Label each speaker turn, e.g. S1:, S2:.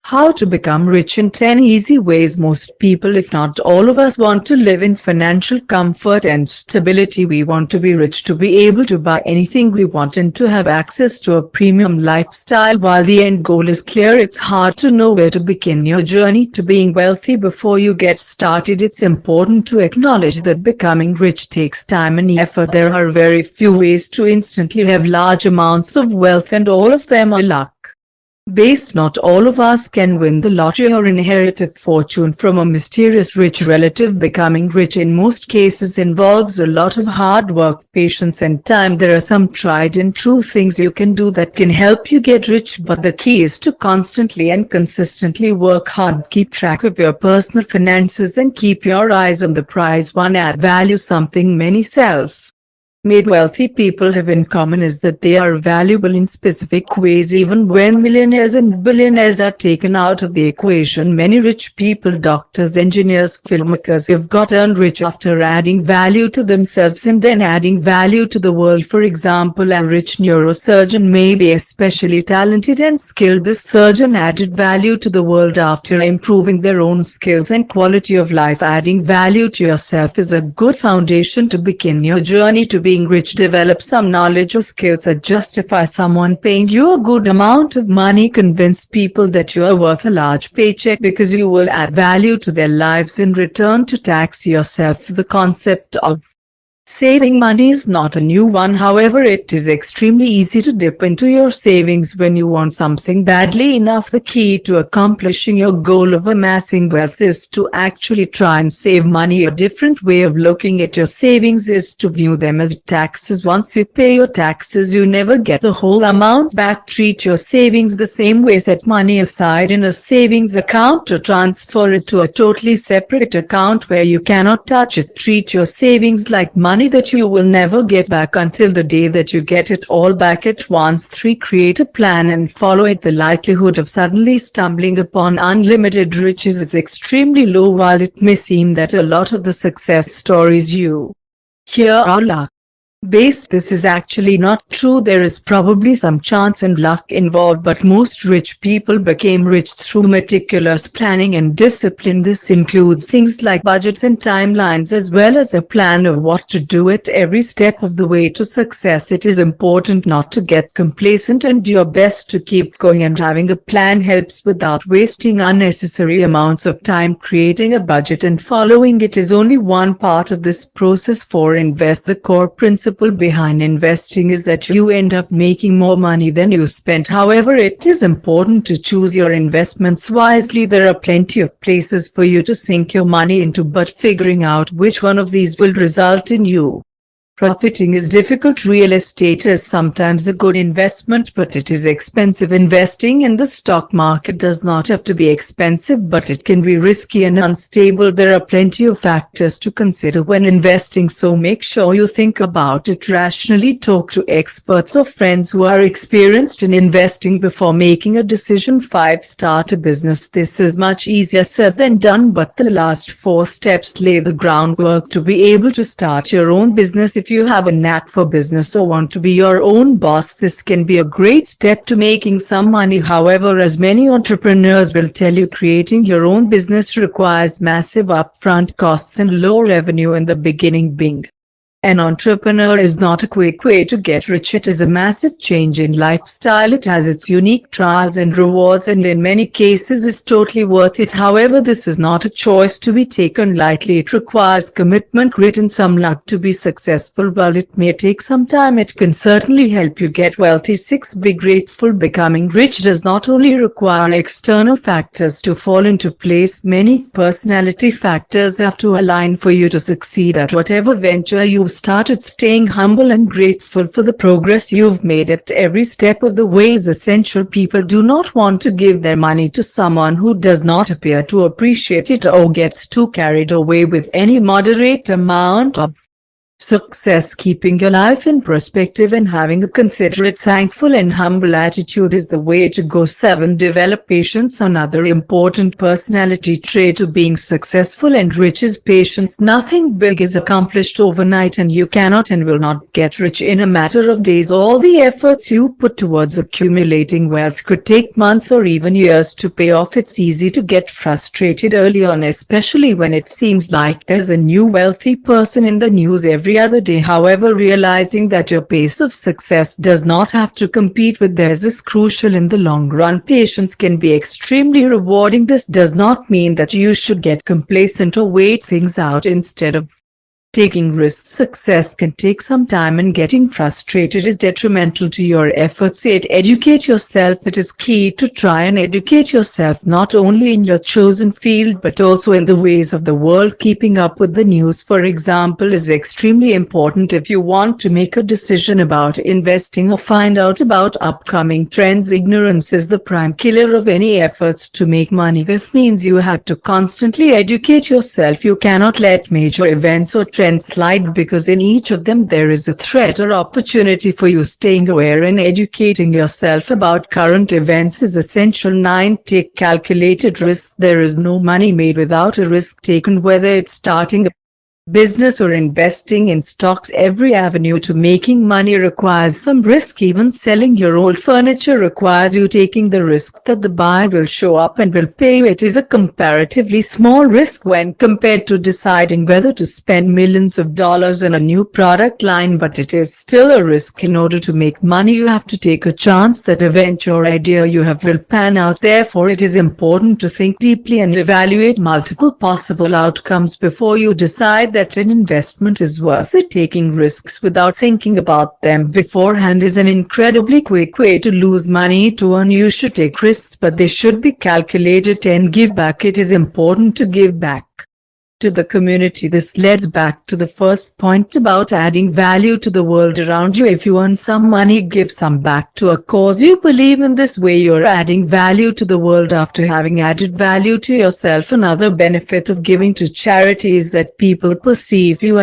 S1: How to become rich in 10 easy ways. Most people, if not all of us, want to live in financial comfort and stability. We want to be rich, to be able to buy anything we want, and to have access to a premium lifestyle. While the end goal is clear, it's hard to know where to begin your journey to being wealthy. Before you get started, it's important to acknowledge that becoming rich takes time and effort. There are very few ways to instantly have large amounts of wealth, and all of them are luck based. Not all of us can win the lottery or inherit a fortune from a mysterious rich relative. Becoming rich in most cases involves a lot of hard work, patience and time. There are some tried and true things you can do that can help you get rich, but the key is to constantly and consistently work hard. Keep track of your personal finances and keep your eyes on the prize. One, add value. Something many self-made wealthy people have in common is that they are valuable in specific ways. Even when millionaires and billionaires are taken out of the equation, many rich people, doctors, engineers, filmmakers, have gotten rich after adding value to themselves and then adding value to the world. For example, a rich neurosurgeon may be especially talented and skilled. This surgeon added value to the world after improving their own skills and quality of life. Adding value to yourself is a good foundation to begin your journey to being rich. Develop some knowledge or skills that justify someone paying you a good amount of money. Convince people that you are worth a large paycheck because you will add value to their lives in return. To tax yourself. The concept of saving money is not a new one. However, it is extremely easy to dip into your savings when you want something badly enough. The key to accomplishing your goal of amassing wealth is to actually try and save money. A different way of looking at your savings is to view them as taxes. Once you pay your taxes, you never get the whole amount back. Treat your savings the same way. Set money aside in a savings account or transfer it to a totally separate account where you cannot touch it. Treat your savings like money that you will never get back until the day that you get it all back at once. 3. Create a plan and follow it. The likelihood of suddenly stumbling upon unlimited riches is extremely low. While it may seem that a lot of the success stories you hear are luck based, this is actually not true. There is probably some chance and luck involved, but most rich people became rich through meticulous planning and discipline. This includes things like budgets and timelines, as well as a plan of what to do at every step of the way to success. It is important not to get complacent and do your best to keep going, and having a plan helps without wasting unnecessary amounts of time. Creating a budget and following it is only one part of this process. 4. Invest. The core principle behind investing is that you end up making more money than you spent. However, it is important to choose your investments wisely. There are plenty of places for you to sink your money into, but figuring out which one of these will result in you profiting is difficult. Real estate is sometimes a good investment, but it is expensive. Investing in the stock market does not have to be expensive, but it can be risky and unstable. There are plenty of factors to consider when investing, so make sure you think about it rationally. Talk to experts or friends who are experienced in investing before making a decision. 5. Start a business. This is much easier said than done, but the last 4 steps lay the groundwork to be able to start your own business. If you have a knack for business or want to be your own boss, this can be a great step to making some money. However, as many entrepreneurs will tell you, creating your own business requires massive upfront costs and low revenue in the beginning. Being an entrepreneur is not a quick way to get rich. It is a massive change in lifestyle. It has its unique trials and rewards, and in many cases is totally worth it. However, this is not a choice to be taken lightly. It requires commitment, grit and some luck to be successful. While it may take some time, it can certainly help you get wealthy. 6. Be grateful. Becoming rich does not only require external factors to fall into place. Many personality factors have to align for you to succeed at whatever venture you started. Staying humble and grateful for the progress you've made at every step of the way is essential. People do not want to give their money to someone who does not appear to appreciate it or gets too carried away with any moderate amount of Success. Keeping your life in perspective and having a considerate, thankful and humble attitude is the way to go. 7. Develop patience. Another important personality trait to being successful and rich is patience. Nothing big is accomplished overnight, and you cannot and will not get rich in a matter of days. All the efforts you put towards accumulating wealth could take months or even years to pay off. It's easy to get frustrated early on, especially when it seems like there's a new wealthy person in the news every other day. However, realizing that your pace of success does not have to compete with theirs is crucial in the long run. Patience can be extremely rewarding. This does not mean that you should get complacent or wait things out instead of taking risks. Success can take some time, and getting frustrated is detrimental to your efforts. 8. Educate yourself. It is key to try and educate yourself not only in your chosen field but also in the ways of the world. Keeping up with the news, for example, is extremely important if you want to make a decision about investing or find out about upcoming trends. Ignorance is the prime killer of any efforts to make money. This means you have to constantly educate yourself. You cannot let major events or trends slide, because in each of them there is a threat or opportunity for you. Staying aware and educating yourself about current events is essential. 9. Take calculated risks. There is no money made without a risk taken, whether it's starting a business or investing in stocks. Every avenue to making money requires some risk. Even selling your old furniture requires you taking the risk that the buyer will show up and will pay you. It is a comparatively small risk when compared to deciding whether to spend millions of dollars on a new product line, but it is still a risk. In order to make money, you have to take a chance that event or idea you have will pan out. Therefore, it is important to think deeply and evaluate multiple possible outcomes before you decide that an investment is worth it. Taking risks without thinking about them beforehand is an incredibly quick way to lose money. To earn, you should take risks, but they should be calculated. And give back. It is important to give back to the community. This leads back to the first point about adding value to the world around you. If you earn some money, give some back to a cause you believe in. This way you're adding value to the world after having added value to yourself. Another benefit of giving to charity is that people perceive you